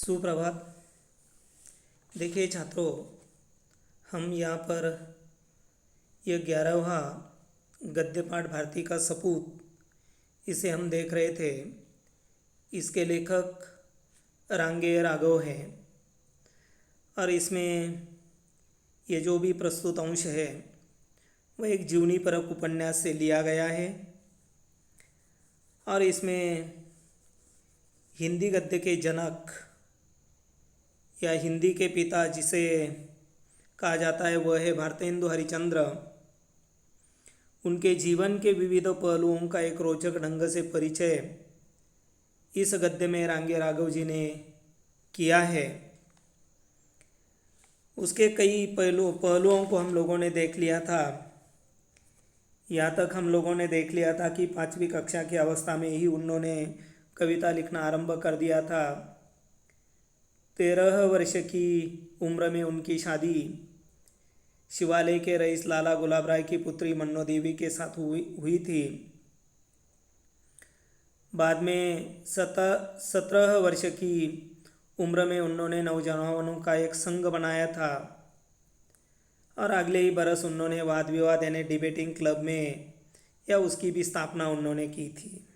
सुप्रभात। देखिए छात्रों, हम यहाँ पर यह 11वां गद्य पाठ भारती का सपूत इसे हम देख रहे थे। इसके लेखक रांगे राघव हैं और इसमें ये जो भी प्रस्तुत अंश है वह एक जीवनी परक उपन्यास से लिया गया है और इसमें हिंदी गद्य के जनक या हिंदी के पिता जिसे कहा जाता है वह है भारतेंदु हरिश्चंद्र। उनके जीवन के विविध पहलुओं का एक रोचक ढंग से परिचय इस गद्य में रांगे राघव जी ने किया है। उसके कई पहलुओं को हम लोगों ने देख लिया था। यहाँ तक हम लोगों ने देख लिया था कि 5वीं कक्षा की अवस्था में ही उन्होंने कविता लिखना आरंभ कर दिया था। 13 वर्ष की उम्र में उनकी शादी शिवालय के रईस लाला गुलाब राय की पुत्री मन्नो देवी के साथ हुई थी। बाद में 17 वर्ष की उम्र में उन्होंने नौजवानों का एक संघ बनाया था और अगले ही बरस उन्होंने वाद विवाद यानी डिबेटिंग क्लब में या उसकी भी स्थापना उन्होंने की थी।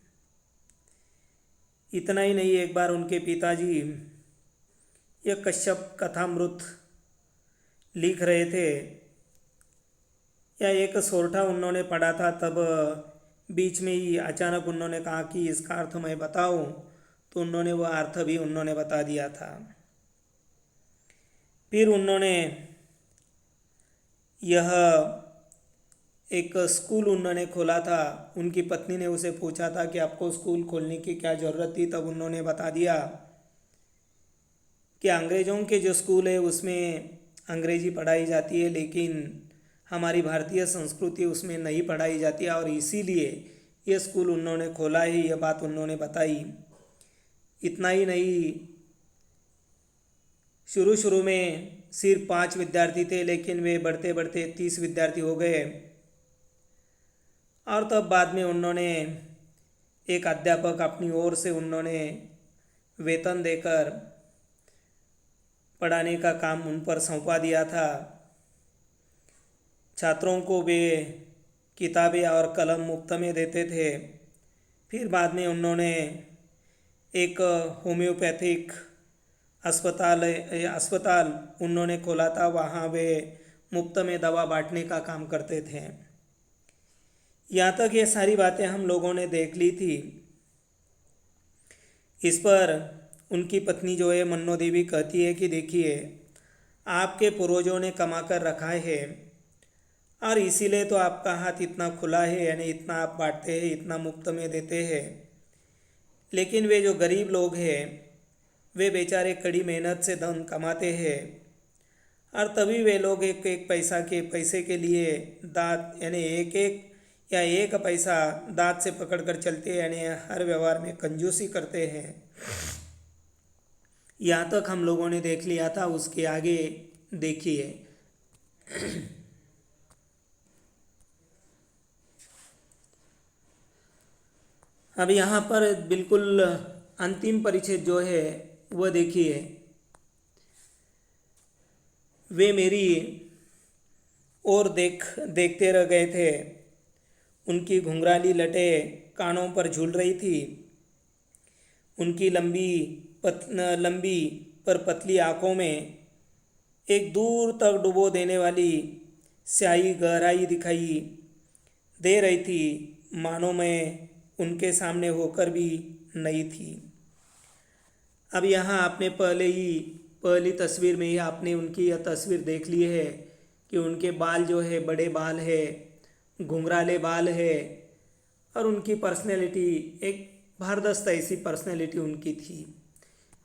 इतना ही नहीं, एक बार उनके पिताजी यह कश्यप कथामृत लिख रहे थे या एक सोरठा उन्होंने पढ़ा था, तब बीच में ही अचानक उन्होंने कहा कि इसका अर्थ मैं बताऊं, तो उन्होंने वह अर्थ भी उन्होंने बता दिया था। फिर उन्होंने यह एक स्कूल उन्होंने खोला था। उनकी पत्नी ने उसे पूछा था कि आपको स्कूल खोलने की क्या ज़रूरत थी, तब उन्होंने बता दिया कि अंग्रेज़ों के जो स्कूल है उसमें अंग्रेज़ी पढ़ाई जाती है, लेकिन हमारी भारतीय संस्कृति उसमें नहीं पढ़ाई जाती है और इसीलिए ये स्कूल उन्होंने खोला है। यह बात उन्होंने बताई। इतना ही नहीं, शुरू में सिर्फ 5 विद्यार्थी थे, लेकिन वे बढ़ते बढ़ते 30 विद्यार्थी हो गए और तब बाद में उन्होंने एक अध्यापक अपनी ओर से उन्होंने वेतन देकर पढ़ाने का काम उन पर सौंपा दिया था। छात्रों को वे किताबें और कलम मुफ्त में देते थे। फिर बाद में उन्होंने एक होम्योपैथिक अस्पताल उन्होंने खोला था। वहाँ वे मुफ्त में दवा बांटने का काम करते थे। यहाँ तक ये सारी बातें हम लोगों ने देख ली थी। इस पर उनकी पत्नी जो है मन्नो देवी कहती है कि देखिए, आपके पूर्वजों ने कमा कर रखा है और इसीलिए तो आपका हाथ इतना खुला है, यानी इतना आप बांटते हैं, इतना मुफ्त में देते हैं। लेकिन वे जो गरीब लोग हैं वे बेचारे कड़ी मेहनत से धन कमाते हैं और तभी वे लोग एक एक पैसे के लिए दांत यानी एक पैसा दांत से पकड़ कर चलते हैं, यानी हर व्यवहार में कंजूसी करते हैं। यहाँ तक हम लोगों ने देख लिया था। उसके आगे देखिए, अब यहाँ पर बिल्कुल अंतिम परिच्छेद जो है वह देखिए। वे मेरी ओर देखते रह गए थे। उनकी घुंघराली लटें कानों पर झूल रही थी। उनकी लंबी पर पतली आँखों में एक दूर तक डुबो देने वाली स्याही गहराई दिखाई दे रही थी, मानो मैं उनके सामने होकर भी नहीं थी। अब यहाँ आपने पहली तस्वीर में ही आपने उनकी यह तस्वीर देख ली है कि उनके बाल जो है बड़े बाल है, घुंघराले बाल है और उनकी पर्सनैलिटी एक भारदस्त ऐसी पर्सनैलिटी उनकी थी।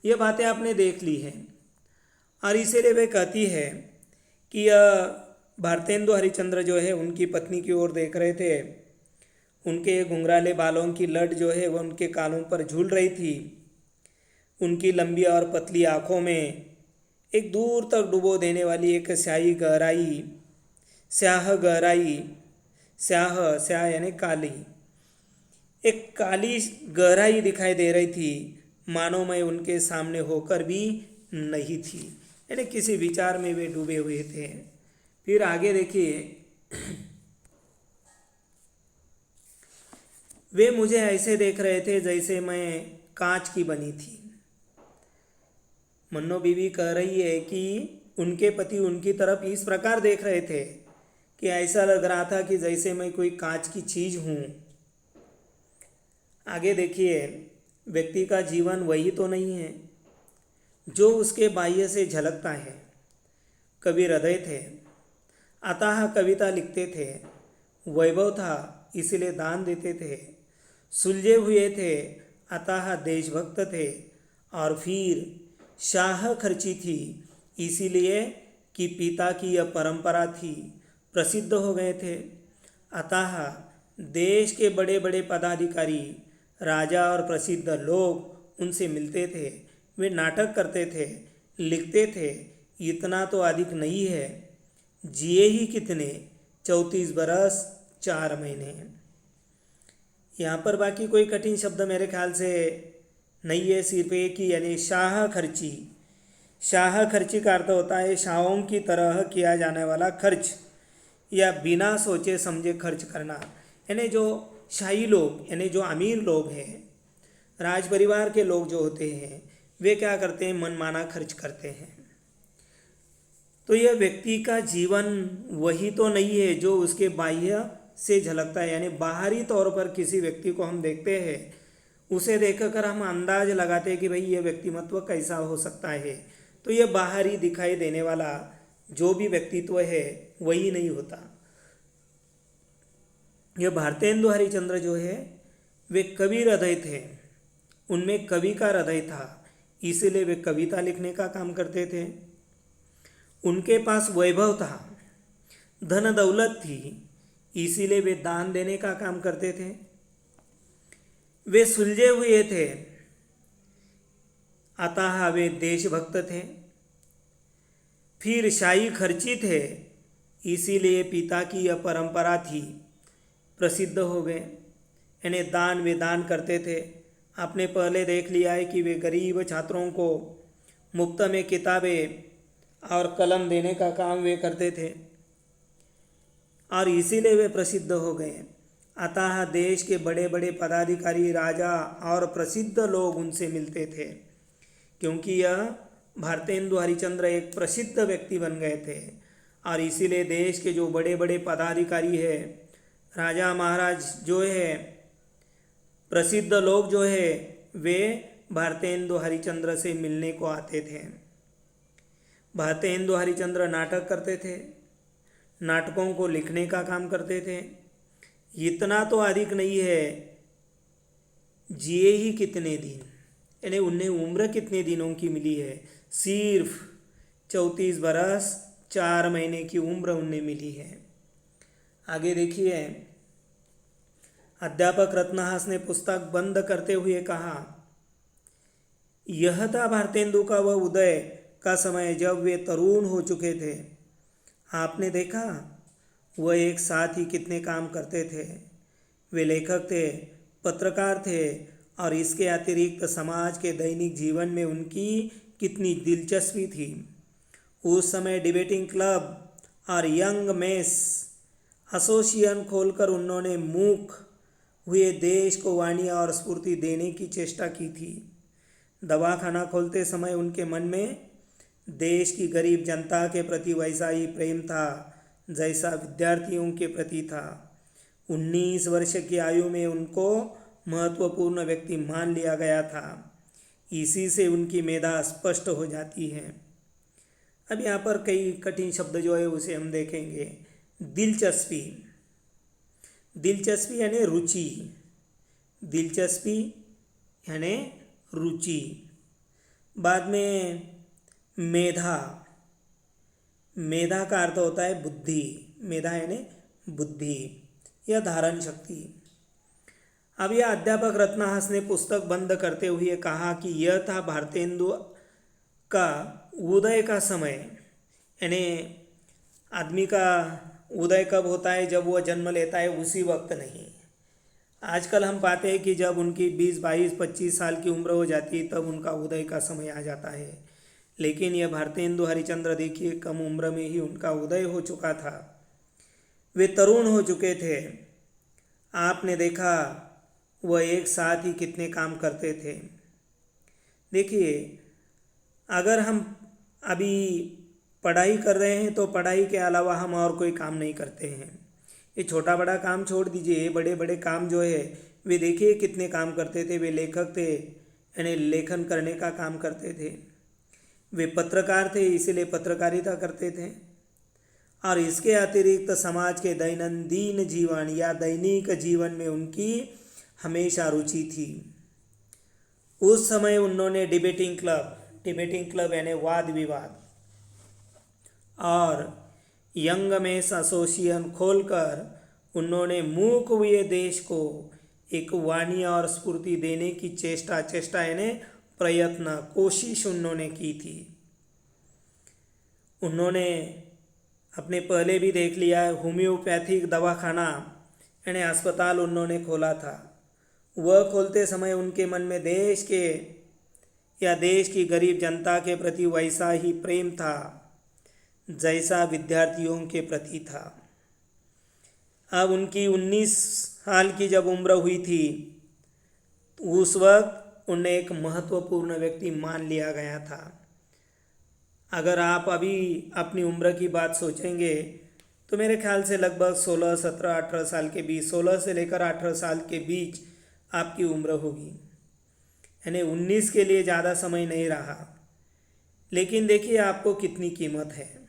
ये बातें आपने देख ली हैं और इसीलिए वे कहती है कि यह भारतेंदु हरिश्चंद्र जो है उनकी पत्नी की ओर देख रहे थे। उनके घुंघराले बालों की लट जो है वह उनके कानों पर झूल रही थी। उनकी लंबी और पतली आँखों में एक दूर तक डुबो देने वाली एक स्याह यानी काली, एक काली गहराई दिखाई दे रही थी, मानो मैं उनके सामने होकर भी नहीं थी। यानी किसी विचार में वे डूबे हुए थे। फिर आगे देखिए, वे मुझे ऐसे देख रहे थे जैसे मैं कांच की बनी थी। मन्नो बीवी कह रही है कि उनके पति उनकी तरफ इस प्रकार देख रहे थे कि ऐसा लग रहा था कि जैसे मैं कोई कांच की चीज हूँ। आगे देखिए, व्यक्ति का जीवन वही तो नहीं है जो उसके बाह्य से झलकता है। कवि हृदय थे, अतः कविता लिखते थे। वैभव था, इसलिए दान देते थे। सुलझे हुए थे, अतः देशभक्त थे। और फिर शाह खर्ची थी, इसीलिए कि पिता की यह परंपरा थी, प्रसिद्ध हो गए थे। अतः देश के बड़े बड़े पदाधिकारी, राजा और प्रसिद्ध लोग उनसे मिलते थे। वे नाटक करते थे, लिखते थे। इतना तो अधिक नहीं है, जिए ही कितने, 34 बरस 4 महीने। यहाँ पर बाकी कोई कठिन शब्द मेरे ख्याल से नहीं है, सिर्फ एक ही, यानी शाह खर्ची। शाह खर्ची का अर्थ होता है शाहों की तरह किया जाने वाला खर्च, या बिना सोचे समझे खर्च करना। यानी जो शाही लोग, यानी जो अमीर लोग हैं, राज परिवार के लोग जो होते हैं, वे क्या करते हैं, मनमाना खर्च करते हैं। तो यह व्यक्ति का जीवन वही तो नहीं है जो उसके बाह्य से झलकता है। यानी बाहरी तौर पर किसी व्यक्ति को हम देखते हैं, उसे देखकर हम अंदाज लगाते हैं कि भाई ये व्यक्तिमत्व कैसा हो सकता है। तो यह बाहरी दिखाई देने वाला जो भी व्यक्तित्व है वही नहीं होता। यह भारतेंदु हरिश्चंद्र जो है वे कवि हृदय थे, उनमें कवि का हृदय था, इसीलिए वे कविता लिखने का काम करते थे। उनके पास वैभव था, धन दौलत थी, इसीलिए वे दान देने का काम करते थे। वे सुलझे हुए थे, अतः वे देशभक्त थे। फिर शाही खर्ची थे, इसीलिए पिता की यह परंपरा थी, प्रसिद्ध हो गए। यानी दान वे दान करते थे। आपने पहले देख लिया है कि वे गरीब छात्रों को मुफ्त में किताबें और कलम देने का काम वे करते थे, और इसीलिए वे प्रसिद्ध हो गए। अतः देश के बड़े बड़े पदाधिकारी, राजा और प्रसिद्ध लोग उनसे मिलते थे, क्योंकि यह भारतेंदु हरिश्चंद्र एक प्रसिद्ध व्यक्ति बन गए थे। और इसीलिए देश के जो बड़े बड़े पदाधिकारी है, राजा महाराज जो है, प्रसिद्ध लोग जो है, वे भारतेंदु हरिश्चंद्र से मिलने को आते थे। भारतेंदु हरिश्चंद्र नाटक करते थे, नाटकों को लिखने का काम करते थे। इतना तो अधिक नहीं है, जिए ही कितने दिन, यानी उन्हें उम्र कितने दिनों की मिली है, सिर्फ 34 बरस 4 महीने की उम्र उन्हें मिली है। आगे देखिए, अध्यापक रत्नहास ने पुस्तक बंद करते हुए कहा, यह था भारतेंदु का वह उदय का समय जब वे तरुण हो चुके थे। आपने देखा, वह एक साथ ही कितने काम करते थे। वे लेखक थे, पत्रकार थे, और इसके अतिरिक्त समाज के दैनिक जीवन में उनकी कितनी दिलचस्पी थी। उस समय डिबेटिंग क्लब और यंग मेस एसोसिएशन खोलकर उन्होंने मूक हुए देश को वाणी और स्फूर्ति देने की चेष्टा की थी। दवाखाना खोलते समय उनके मन में देश की गरीब जनता के प्रति वैसा ही प्रेम था जैसा विद्यार्थियों के प्रति था। 19 वर्ष की आयु में उनको महत्वपूर्ण व्यक्ति मान लिया गया था। इसी से उनकी मेधा स्पष्ट हो जाती है। अब यहाँ पर कई कठिन शब्द जो है उसे हम देखेंगे। दिलचस्पी, दिलचस्पी यानी रुचि, दिलचस्पी यानी रुचि। बाद में मेधा, मेधा का अर्थ होता है बुद्धि, मेधा यानी बुद्धि या धारण शक्ति। अब यह अध्यापक रत्नहास ने पुस्तक बंद करते हुए कहा कि यह था भारतेंदु का उदय का समय। यानी आदमी का उदय कब होता है, जब वह जन्म लेता है, उसी वक्त नहीं। आजकल हम पाते हैं कि जब उनकी 20, 22, 25 साल की उम्र हो जाती है तब उनका उदय का समय आ जाता है। लेकिन यह भारतेंदु हरिश्चंद्र देखिए, कम उम्र में ही उनका उदय हो चुका था। वे तरुण हो चुके थे। आपने देखा वह एक साथ ही कितने काम करते थे। देखिए, अगर हम अभी पढ़ाई कर रहे हैं तो पढ़ाई के अलावा हम और कोई काम नहीं करते हैं। ये छोटा बड़ा काम छोड़ दीजिए, बड़े बड़े काम जो है वे देखिए कितने काम करते थे। वे लेखक थे, यानी लेखन करने का काम करते थे। वे पत्रकार थे, इसीलिए पत्रकारिता करते थे। और इसके अतिरिक्त समाज के दैनंदिन जीवन या दैनिक जीवन में उनकी हमेशा रुचि थी। उस समय उन्होंने डिबेटिंग क्लब यानी वाद विवाद और यंग मेंस एसोसिएशन खोलकर उन्होंने मूक हुए देश को एक वाणी और स्फूर्ति देने की चेष्टा यानी प्रयत्न कोशिश उन्होंने की थी। उन्होंने अपने पहले भी देख लिया है, होम्योपैथिक दवाखाना यानी अस्पताल उन्होंने खोला था। वह खोलते समय उनके मन में देश की गरीब जनता के प्रति वैसा ही प्रेम था जैसा विद्यार्थियों के प्रति था। अब उनकी 19 साल की जब उम्र हुई थी, उस वक्त उन्हें एक महत्वपूर्ण व्यक्ति मान लिया गया था। अगर आप अभी अपनी उम्र की बात सोचेंगे तो मेरे ख्याल से लगभग 16, 17, 18 साल के बीच, 16 से लेकर 18 साल के बीच आपकी उम्र होगी, यानी 19 के लिए ज़्यादा समय नहीं रहा। लेकिन देखिए आपको कितनी कीमत है।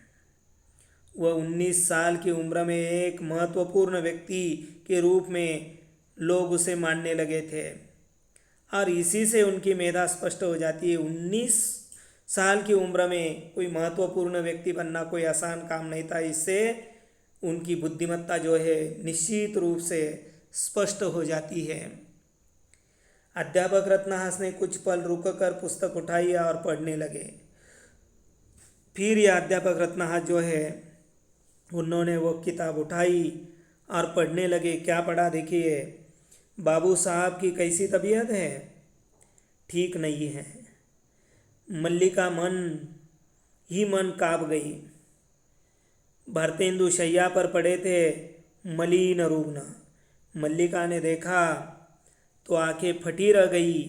वह 19 साल की उम्र में एक महत्वपूर्ण व्यक्ति के रूप में लोग उसे मानने लगे थे। और इसी से उनकी मेधा स्पष्ट हो जाती है। 19 साल की उम्र में कोई महत्वपूर्ण व्यक्ति बनना कोई आसान काम नहीं था। इससे उनकी बुद्धिमत्ता जो है निश्चित रूप से स्पष्ट हो जाती है। अध्यापक रत्नहास ने कुछ पल रुककर पुस्तक उठाई और पढ़ने लगे। फिर यह अध्यापक रत्नहास जो है उन्होंने वो किताब उठाई और पढ़ने लगे। क्या पढ़ा देखिए, बाबू साहब की कैसी तबीयत है? ठीक नहीं है। मल्लिका मन काँप गई। भारतेंदु शैया पर पड़े थे, मलिन रुग्ण। मल्लिका ने देखा तो आंखें फटी रह गई।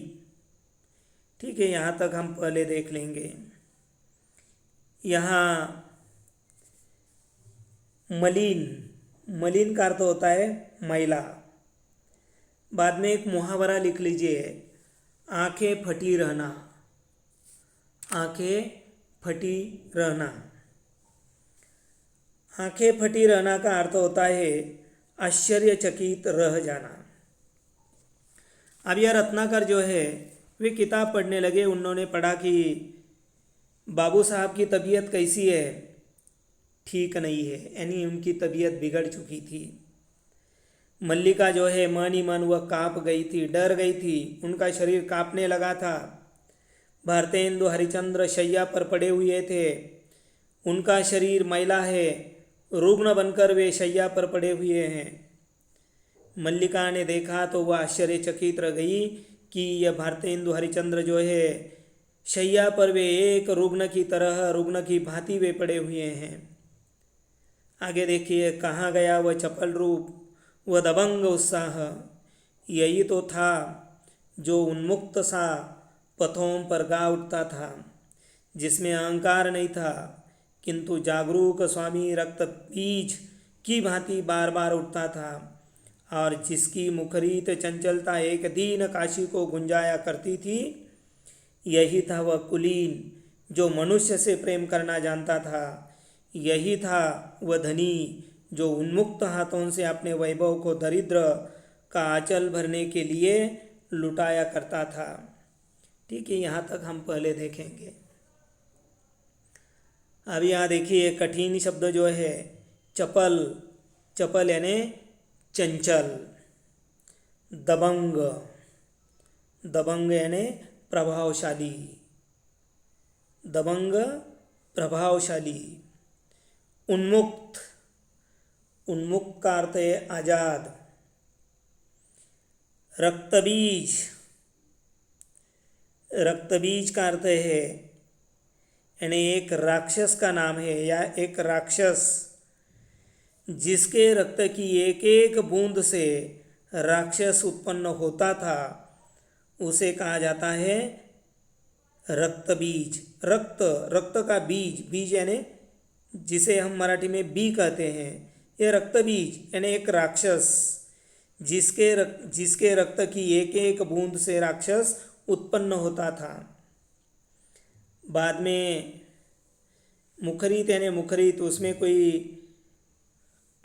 ठीक है, यहाँ तक हम पहले देख लेंगे। यहाँ मलिन का अर्थ होता है मैला। बाद में एक मुहावरा लिख लीजिए, आंखें फटी रहना। आंखें फटी रहना। आंखें फटी रहना का अर्थ होता है आश्चर्यचकित रह जाना। अब यह रत्नाकर जो है वे किताब पढ़ने लगे। उन्होंने पढ़ा कि बाबू साहब की तबीयत कैसी है? ठीक नहीं है, यानी उनकी तबीयत बिगड़ चुकी थी। मल्लिका जो है मन ही मन वह काँप गई थी, डर गई थी, उनका शरीर काँपने लगा था। भारतेंदु हरिश्चंद्र शैया पर पड़े हुए थे। उनका शरीर मैला है, रुग्ण बनकर वे शैया पर पड़े हुए हैं। मल्लिका ने देखा तो वह आश्चर्यचकित रह गई कि यह भारतेंदु हरिश्चंद्र जो है शैया पर वे एक रुग्ण की तरह, रुग्ण की भांति वे पड़े हुए हैं। आगे देखिए, कहाँ गया वह चपल रूप, वह दबंग उत्साह? यही तो था जो उन्मुक्त सा पथों पर गा उठता था, जिसमें अहंकार नहीं था किंतु जागरूक स्वामी रक्त बीज की भांति बार बार उठता था, और जिसकी मुखरित चंचलता एक दीन काशी को गुंजाया करती थी। यही था वह कुलीन जो मनुष्य से प्रेम करना जानता था। यही था वह धनी जो उन्मुक्त हाथों से अपने वैभव को दरिद्र का आंचल भरने के लिए लुटाया करता था। ठीक है, यहाँ तक हम पहले देखेंगे। अब यहाँ देखिए कठिन शब्द जो है चपल यानी चंचल, दबंग यानी प्रभावशाली, उन्मुक्त का अर्थ है आज़ाद, रक्तबीज, रक्तबीज का अर्थ है यानी एक राक्षस का नाम है या एक राक्षस जिसके रक्त की एक एक बूंद से राक्षस उत्पन्न होता था, उसे कहा जाता है रक्त बीज। रक्त, रक्त का बीज, बीज यानी जिसे हम मराठी में बी कहते हैं, ये रक्त बीज यानी एक राक्षस जिसके रक्त की एक एक बूंद से राक्षस उत्पन्न होता था। बाद में मुखरित यानी मुखरित, उसमें कोई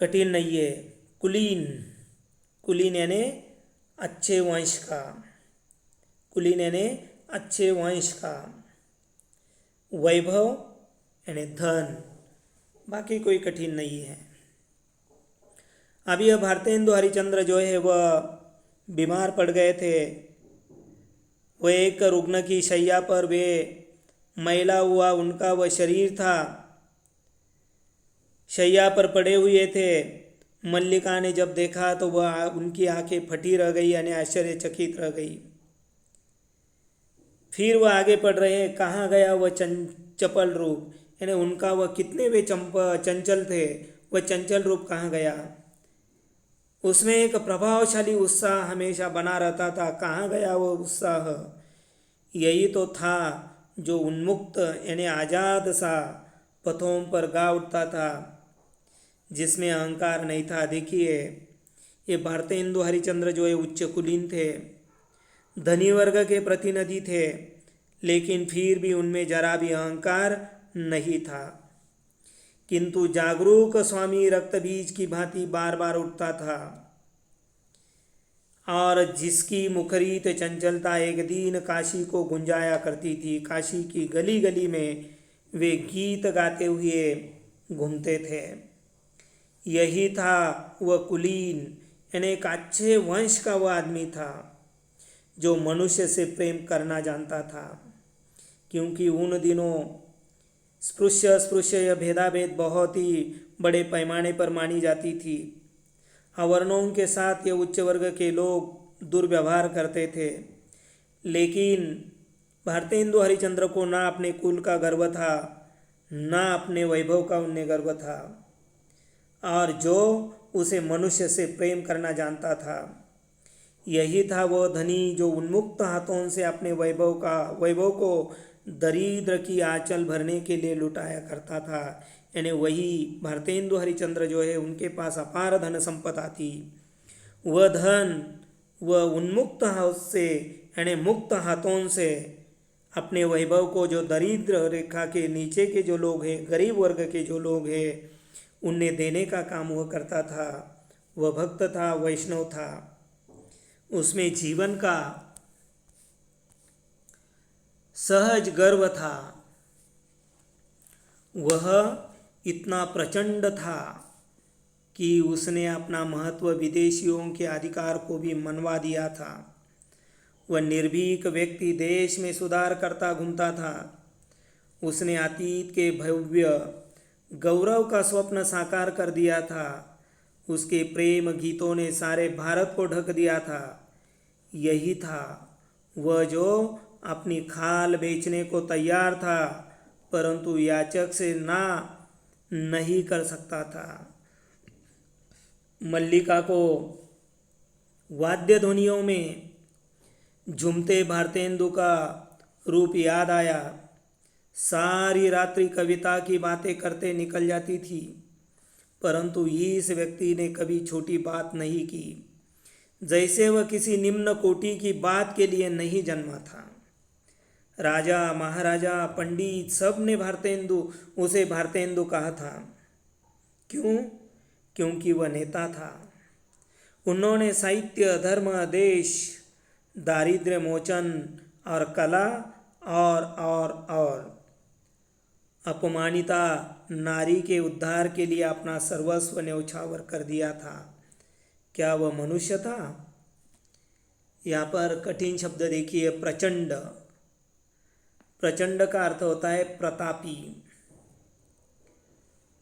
कठिन नहीं है। कुलीन, कुलीन यानी अच्छे वंश का, कुलीन यानी अच्छे वंश का। वैभव यानी धन, बाकी कोई कठिन नहीं है। अभी यह भारतेंदु हरिश्चंद्र जो है वह बीमार पड़ गए थे। वह एक रुग्ण की शैया पर वे मैला हुआ उनका वह शरीर था, शैया पर पड़े हुए थे। मल्लिका ने जब देखा तो वह उनकी आंखें फटी रह गई यानी आश्चर्यचकित रह गई। फिर वह आगे पढ़ रहे हैं, कहाँ गया वह चपल रूप, यानी उनका वह कितने वे चंचल थे, वह चंचल रूप कहाँ गया। उसमें एक प्रभावशाली उत्साह हमेशा बना रहता था, कहाँ गया वो उत्साह। यही तो था जो उन्मुक्त यानी आज़ाद सा पथों पर गा उठता था, जिसमें अहंकार नहीं था। देखिए ये भारतेंदु हरिश्चंद्र जो है उच्च कुलीन थे, धनी वर्ग के प्रतिनिधि थे, लेकिन फिर भी उनमें जरा भी अहंकार नहीं था। किंतु जागरूक स्वामी रक्तबीज की भांति बार बार उठता था और जिसकी मुखरित चंचलता एक दिन काशी को गुंजाया करती थी। काशी की गली गली में वे गीत गाते हुए घूमते थे। यही था वह कुलीन यानी एक अच्छे वंश का वह आदमी था जो मनुष्य से प्रेम करना जानता था, क्योंकि उन दिनों स्पृश्य यह भेदाभेद बहुत ही बड़े पैमाने पर मानी जाती थी। अवर्णों के साथ ये उच्च वर्ग के लोग दुर्व्यवहार करते थे, लेकिन भारतेंदु हरिश्चंद्र को ना अपने कुल का गर्व था, ना अपने वैभव का उन्हें गर्व था, और जो उसे मनुष्य से प्रेम करना जानता था। यही था वह धनी जो उन्मुक्त हाथों से अपने वैभव को दरिद्र की आंचल भरने के लिए लुटाया करता था। यानी वही भारतेंदु हरिश्चंद्र जो है उनके पास अपार धन संपदा थी। वह धन वह उन्मुक्त हाथ से यानी मुक्त हाथों से अपने वैभव को जो दरिद्र रेखा के नीचे के जो लोग हैं, गरीब वर्ग के जो लोग हैं, उन्हें देने का काम वह करता था। वह भक्त था, वैष्णव था, उसमें जीवन का सहज गर्व था। वह इतना प्रचंड था कि उसने अपना महत्व विदेशियों के अधिकार को भी मनवा दिया था। वह निर्भीक व्यक्ति देश में सुधार करता घूमता था। उसने अतीत के भव्य गौरव का स्वप्न साकार कर दिया था। उसके प्रेम गीतों ने सारे भारत को ढक दिया था। यही था वह जो अपनी खाल बेचने को तैयार था, परंतु याचक से ना नहीं कर सकता था। मल्लिका को वाद्य ध्वनियों में झूमते भारतेंदु का रूप याद आया। सारी रात्रि कविता की बातें करते निकल जाती थी, परंतु इस व्यक्ति ने कभी छोटी बात नहीं की, जैसे वह किसी निम्न कोटि की बात के लिए नहीं जन्मा था। राजा महाराजा पंडित सब ने उसे भारतेंदु कहा था। क्यों? क्योंकि वह नेता था। उन्होंने साहित्य, धर्म, देश, दारिद्र्य मोचन और कला और अपमानिता नारी के उद्धार के लिए अपना सर्वस्व न्यौछावर कर दिया था। क्या वह मनुष्य था? यहाँ पर कठिन शब्द देखिए, प्रचंड। प्रचंड का अर्थ होता है प्रतापी।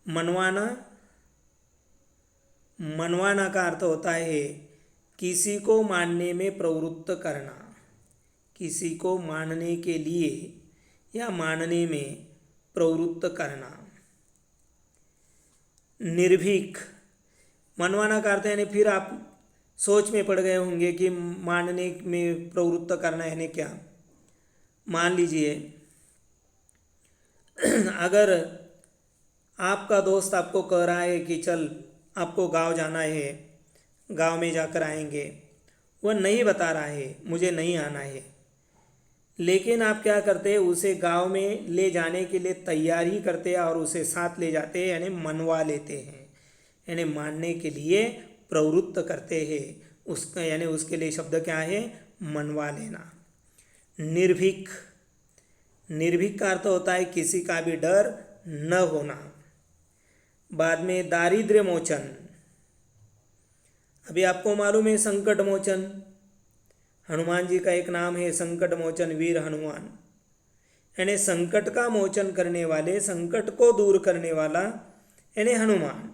मनवाना, मनवाना का अर्थ होता है किसी को मानने में प्रवृत्त करना, किसी को मानने के लिए या मानने में प्रवृत्त करना। निर्भीक, मनवाना करते हैं, फिर आप सोच में पड़ गए होंगे कि मानने में प्रवृत्त करना है क्या। मान लीजिए अगर आपका दोस्त आपको कह रहा है कि चल आपको गांव जाना है, गांव में जाकर आएंगे, वह नहीं बता रहा है, मुझे नहीं आना है, लेकिन आप क्या करते हैं, उसे गांव में ले जाने के लिए तैयारी करते हैं और उसे साथ ले जाते हैं, यानी मनवा लेते हैं, यानी मानने के लिए प्रवृत्त करते हैं उसका, यानी उसके लिए शब्द क्या है, मनवा लेना। निर्भीक, निर्भीक का अर्थ होता है किसी का भी डर न होना। बाद में दारिद्र्य मोचन, अभी आपको मालूम है संकट मोचन, हनुमान जी का एक नाम है संकट मोचन वीर हनुमान, यानी संकट का मोचन करने वाले, संकट को दूर करने वाला यानी हनुमान।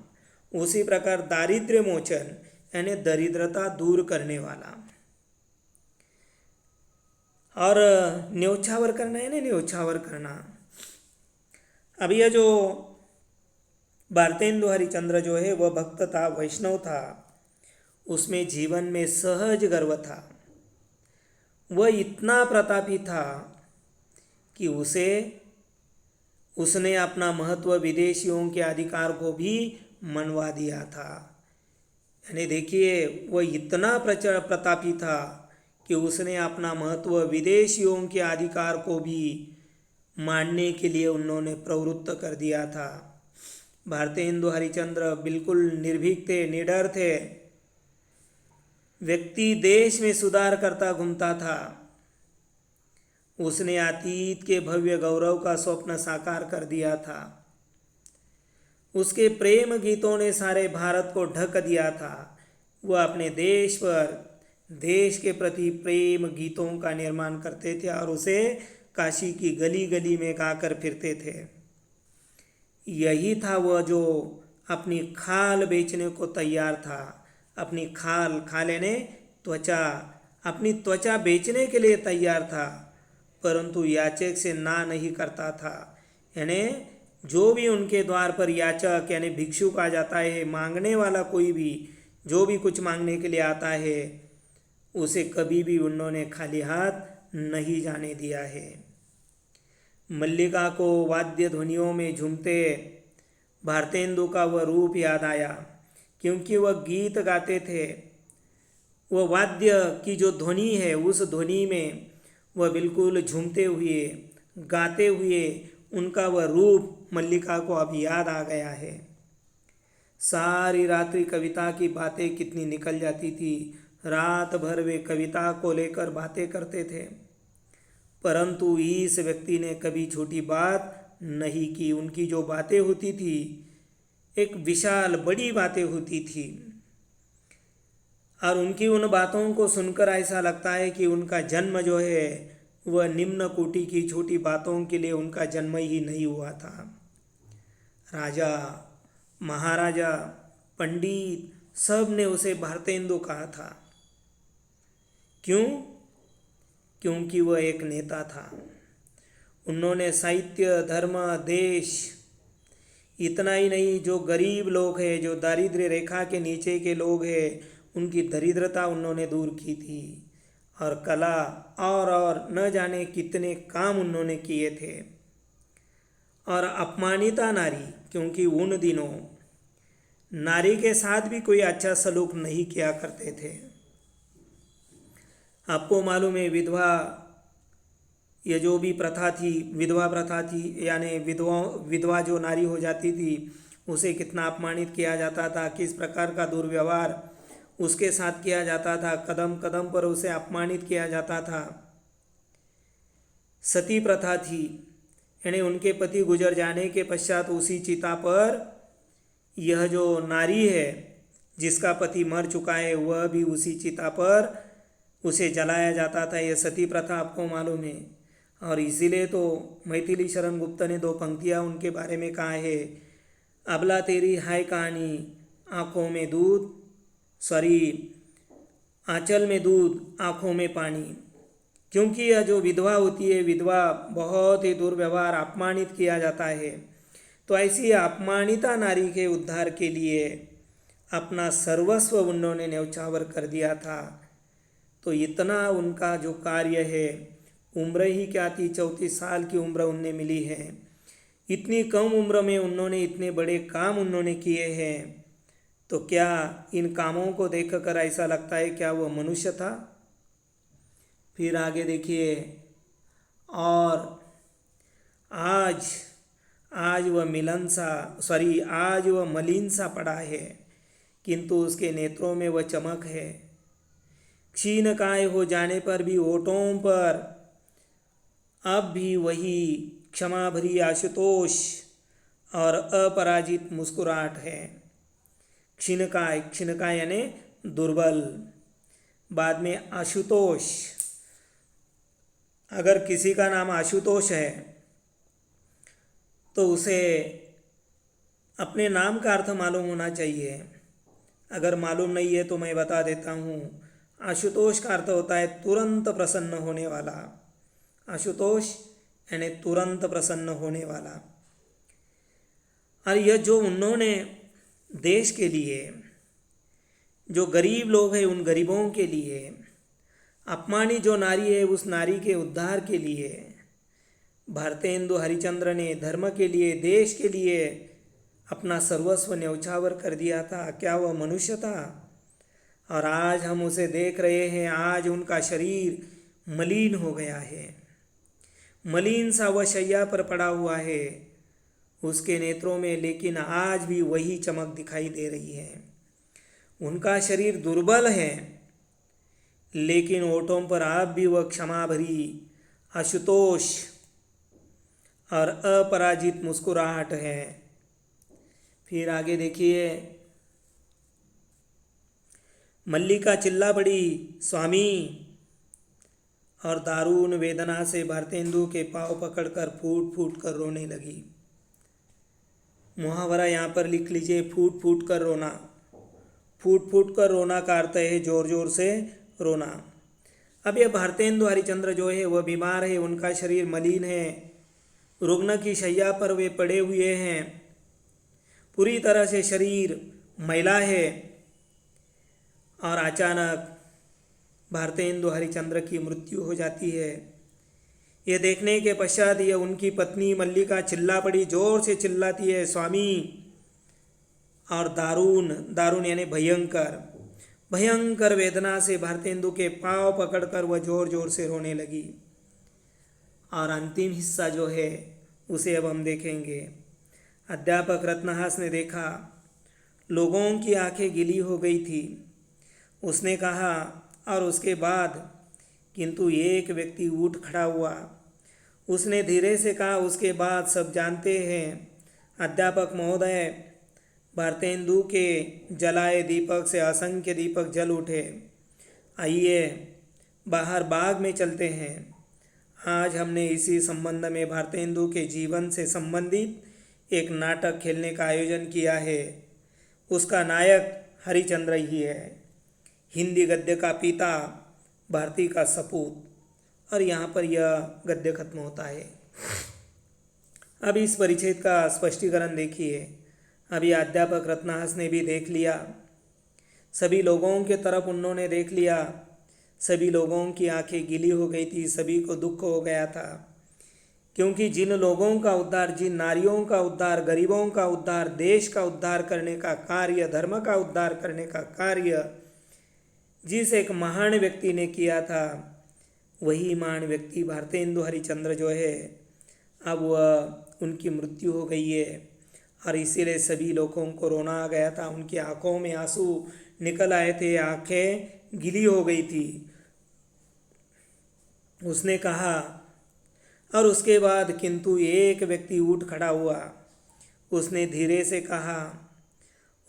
उसी प्रकार दारिद्र्य मोचन यानी दरिद्रता दूर करने वाला। और न्योछावर करना है ना, न्योछावर करना। अब यह जो भारतेंदु हरिश्चंद्र जो है वह भक्त था, वैष्णव था, उसमें जीवन में सहज गर्व था। वह इतना प्रतापी था कि उसने अपना महत्व विदेशियों के अधिकार को भी मनवा दिया था। यानी देखिए वह इतना प्रतापी था कि उसने अपना महत्व विदेशियों के अधिकार को भी मानने के लिए उन्होंने प्रवृत्त कर दिया था। भारतेंदु हरिश्चंद्र बिल्कुल निर्भीक थे, निडर थे। व्यक्ति देश में सुधार करता घूमता था। उसने अतीत के भव्य गौरव का स्वप्न साकार कर दिया था। उसके प्रेम गीतों ने सारे भारत को ढक दिया था। वह अपने देश पर, देश के प्रति प्रेम गीतों का निर्माण करते थे और उसे काशी की गली गली में गाकर फिरते थे। यही था वह जो अपनी खाल बेचने को तैयार था। अपनी खाल यानी त्वचा, अपनी त्वचा बेचने के लिए तैयार था, परंतु याचक से ना नहीं करता था। यानी जो भी उनके द्वार पर याचक यानी भिक्षुक आ जाता है, मांगने वाला कोई भी जो भी कुछ मांगने के लिए आता है, उसे कभी भी उन्होंने खाली हाथ नहीं जाने दिया है। मल्लिका को वाद्य ध्वनियों में झूमते भारतेंदु का वह रूप याद आया, क्योंकि वह गीत गाते थे। वह वाद्य की जो ध्वनि है, उस ध्वनि में वह बिल्कुल झूमते हुए, गाते हुए, उनका वह रूप मल्लिका को अब याद आ गया है। सारी रात्रि कविता की बातें कितनी निकल जाती थी। रात भर वे कविता को लेकर बातें करते थे, परंतु इस व्यक्ति ने कभी छोटी बात नहीं की। उनकी जो बातें होती थी एक विशाल बड़ी बातें होती थी, और उनकी उन बातों को सुनकर ऐसा लगता है कि उनका जन्म जो है वह निम्न कोटि की छोटी बातों के लिए उनका जन्म ही नहीं हुआ था। राजा, महाराजा, पंडित सब ने उसे भारतेंदु कहा था। क्यों? क्योंकि वह एक नेता था। उन्होंने साहित्य, धर्म, देश, इतना ही नहीं, जो गरीब लोग हैं, जो दारिद्र्य रेखा के नीचे के लोग हैं, उनकी दरिद्रता उन्होंने दूर की थी। और कला और न जाने कितने काम उन्होंने किए थे। और अपमानिता नारी, क्योंकि उन दिनों नारी के साथ भी कोई अच्छा सलूक नहीं किया करते थे। आपको मालूम है विधवा, ये जो भी प्रथा थी, विधवा प्रथा थी, यानी विधवा जो नारी हो जाती थी उसे कितना अपमानित किया जाता था, किस प्रकार का दुर्व्यवहार उसके साथ किया जाता था, कदम कदम पर उसे अपमानित किया जाता था। सती प्रथा थी, यानी उनके पति गुजर जाने के पश्चात उसी चिता पर यह जो नारी है जिसका पति मर चुका है वह भी उसी चिता पर उसे जलाया जाता था। यह सती प्रथा आपको मालूम है। और इसीलिए तो मैथिली शरण गुप्त ने 2 पंक्तियाँ उनके बारे में कहा है, अबला तेरी हाय कहानी आँखों में दूध, सॉरी, आंचल में दूध, आँखों में पानी। क्योंकि यह जो विधवा होती है, विधवा बहुत ही दुर्व्यवहार, अपमानित किया जाता है। तो ऐसी अपमानिता नारी के उद्धार के लिए अपना सर्वस्व उन्होंने न्यौछावर कर दिया था। तो इतना उनका जो कार्य है, उम्र ही क्या थी, 34 साल की उम्र उन्हें मिली है। इतनी कम उम्र में उन्होंने इतने बड़े काम उन्होंने किए हैं। तो क्या इन कामों को देखकर ऐसा लगता है क्या वह मनुष्य था? फिर आगे देखिए, और आज आज वह आज वह मलिन सा पड़ा है, किंतु उसके नेत्रों में वह चमक है। क्षीण काय हो जाने पर भी होठों पर अब भी वही क्षमा भरी आशुतोष और अपराजित मुस्कुराहट है। क्षीणकाय यानी दुर्बल, बाद में आशुतोष। अगर किसी का नाम आशुतोष है तो उसे अपने नाम का अर्थ मालूम होना चाहिए। अगर मालूम नहीं है तो मैं बता देता हूँ। आशुतोष का अर्थ होता है तुरंत प्रसन्न होने वाला। आशुतोष यानी तुरंत प्रसन्न होने वाला। और यह जो उन्होंने देश के लिए, जो गरीब लोग हैं उन गरीबों के लिए, अपमानित जो नारी है उस नारी के उद्धार के लिए भारतेंदु हरिश्चंद्र ने धर्म के लिए, देश के लिए अपना सर्वस्व न्यौछावर कर दिया था। क्या वह मनुष्य था? और आज हम उसे देख रहे हैं। आज उनका शरीर मलिन हो गया है, मलिन सा वह शैया पर पड़ा हुआ है। उसके नेत्रों में लेकिन आज भी वही चमक दिखाई दे रही है। उनका शरीर दुर्बल है, लेकिन होठों पर आप भी वह क्षमा भरी आशुतोष और अपराजित मुस्कुराहट है। फिर आगे देखिए, मल्लिका चिल्ला पड़ी, स्वामी, और दारुण वेदना से भारतेंदु के पांव पकड़कर फूट फूट कर रोने लगी। मुहावरा यहाँ पर लिख लीजिए, फूट फूट कर रोना। फूट फूट कर रोना का अर्थ है जोर जोर से रोना। अब यह भारतेंदु हरिश्चंद्र जो है वह बीमार है, उनका शरीर मलिन है, रुग्ण की शैया पर वे पड़े हुए हैं, पूरी तरह से शरीर मैला है। और अचानक भारतेंदु हरिश्चंद्र की मृत्यु हो जाती है। यह देखने के पश्चात यह उनकी पत्नी मल्लिका चिल्ला पड़ी, जोर से चिल्लाती है, स्वामी। और दारुण यानी भयंकर, भयंकर वेदना से भारतेंदु के पांव पकड़कर वह जोर जोर से रोने लगी। और अंतिम हिस्सा जो है उसे अब हम देखेंगे। अध्यापक रत्नहास ने देखा लोगों की आंखें गीली हो गई थी। उसने कहा, और उसके बाद किंतु एक व्यक्ति उठ खड़ा हुआ। उसने धीरे से कहा, उसके बाद सब जानते हैं अध्यापक महोदय, भारतेंदु के जलाए दीपक से असंख्य दीपक जल उठे। आइए बाहर बाग में चलते हैं। आज हमने इसी संबंध में भारतेंदु के जीवन से संबंधित एक नाटक खेलने का आयोजन किया है। उसका नायक हरिश्चंद्र ही है, हिंदी गद्य का पिता, भारती का सपूत। और यहाँ पर यह गद्य खत्म होता है। अब इस परिच्छेद का स्पष्टीकरण देखिए। अभी अध्यापक रत्नहास ने भी देख लिया, सभी लोगों के तरफ उन्होंने देख लिया। सभी लोगों की आंखें गीली हो गई थी, सभी को दुख हो गया था। क्योंकि जिन लोगों का उद्धार, जिन नारियों का उद्धार, गरीबों का उद्धार, देश का उद्धार करने का कार्य, धर्म का उद्धार करने का कार्य जिस एक महान व्यक्ति ने किया था, वही महान व्यक्ति भारतेंदु हरिश्चंद्र जो है, अब वह उनकी मृत्यु हो गई है। और इसीलिए सभी लोगों को रोना आ गया था, उनकी आंखों में आंसू निकल आए थे, आंखें गीली हो गई थी। उसने कहा, और उसके बाद किंतु एक व्यक्ति उठ खड़ा हुआ। उसने धीरे से कहा,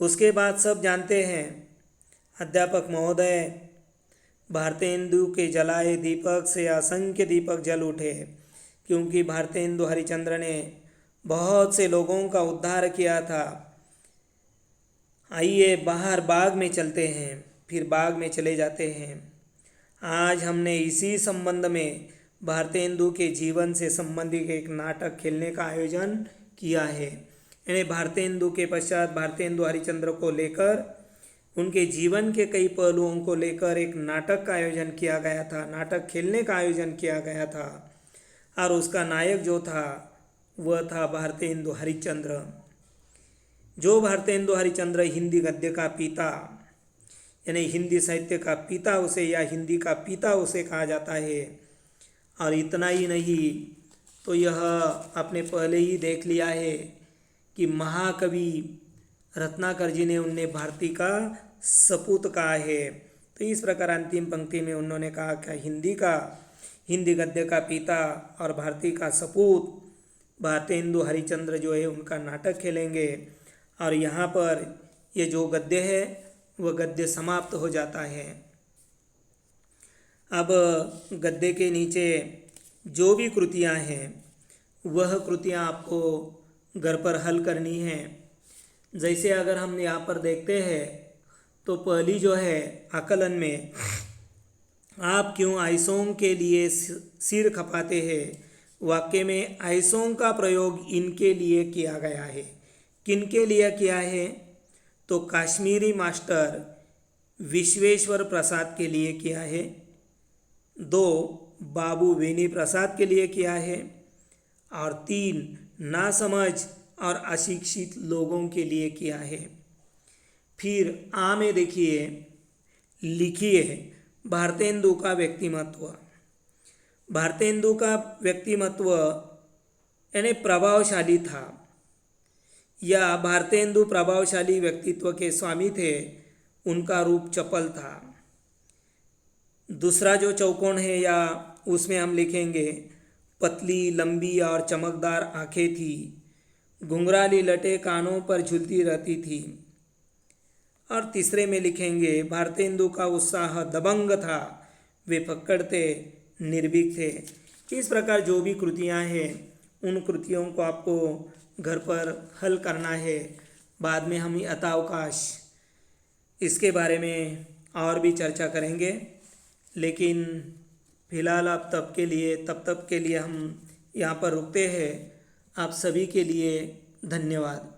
उसके बाद सब जानते हैं अध्यापक महोदय, भारतेंदु के जलाए दीपक से असंख्य दीपक जल उठे। क्योंकि भारतेंदु हरिश्चंद्र ने बहुत से लोगों का उद्धार किया था। आइए बाहर बाग में चलते हैं। फिर बाग में चले जाते हैं। आज हमने इसी संबंध में भारतेंदु के जीवन से संबंधित एक नाटक खेलने का आयोजन किया है। यानी भारतेंदु के पश्चात भारतेंदु हरिश्चंद्र को लेकर उनके जीवन के कई पहलुओं को लेकर एक नाटक का आयोजन किया गया था, नाटक खेलने का आयोजन किया गया था। और उसका नायक जो था वह था भारतेंदु हरिश्चंद्र। जो भारतेंदु हरिश्चंद्र हिंदी गद्य का पिता यानी हिंदी साहित्य का पिता उसे या हिंदी का पिता उसे कहा जाता है। और इतना ही नहीं तो यह आपने पहले ही देख लिया है कि महाकवि रत्नाकर जी ने उन्हें भारती का सपूत कहा है। तो इस प्रकार अंतिम पंक्ति में उन्होंने कहा कि हिंदी गद्य का पिता और भारती का सपूत भारतेंदु हरिश्चंद्र जो है उनका नाटक खेलेंगे। और यहाँ पर ये जो गद्य है वह गद्य समाप्त हो जाता है। अब गद्य के नीचे जो भी कृतियाँ हैं वह कृतियाँ आपको घर पर हल करनी है। जैसे अगर हम यहाँ पर देखते हैं तो पहली जो है आकलन में, आप क्यों आइसों के लिए सिर खपाते हैं, वाक्य में आइसों का प्रयोग इनके लिए किया गया है। किनके लिए किया है? तो काश्मीरी मास्टर विश्वेश्वर प्रसाद के लिए किया है, 2 बाबू वेनी प्रसाद के लिए किया है, और 3 नासमझ और अशिक्षित लोगों के लिए किया है। फिर आ में देखिए, लिखिए भारतेंदु का व्यक्तिमत्व। भारतेंदु का व्यक्तिमत्व यानी प्रभावशाली था, या भारतेंदु प्रभावशाली व्यक्तित्व के स्वामी थे। उनका रूप चपल था। दूसरा जो चौकोन है या उसमें हम लिखेंगे, पतली लंबी और चमकदार आंखें थी, घुंघराली लटें कानों पर झूलती रहती थी। और तीसरे में लिखेंगे, भारतेंदु का उत्साह दबंग था, वे फक्कड़ थे, निर्भीक थे। इस प्रकार जो भी कृतियाँ हैं उन कृतियों को आपको घर पर हल करना है। बाद में हम यथावकाश इसके बारे में और भी चर्चा करेंगे, लेकिन फ़िलहाल आप तब तक के लिए हम यहाँ पर रुकते हैं। आप सभी के लिए धन्यवाद।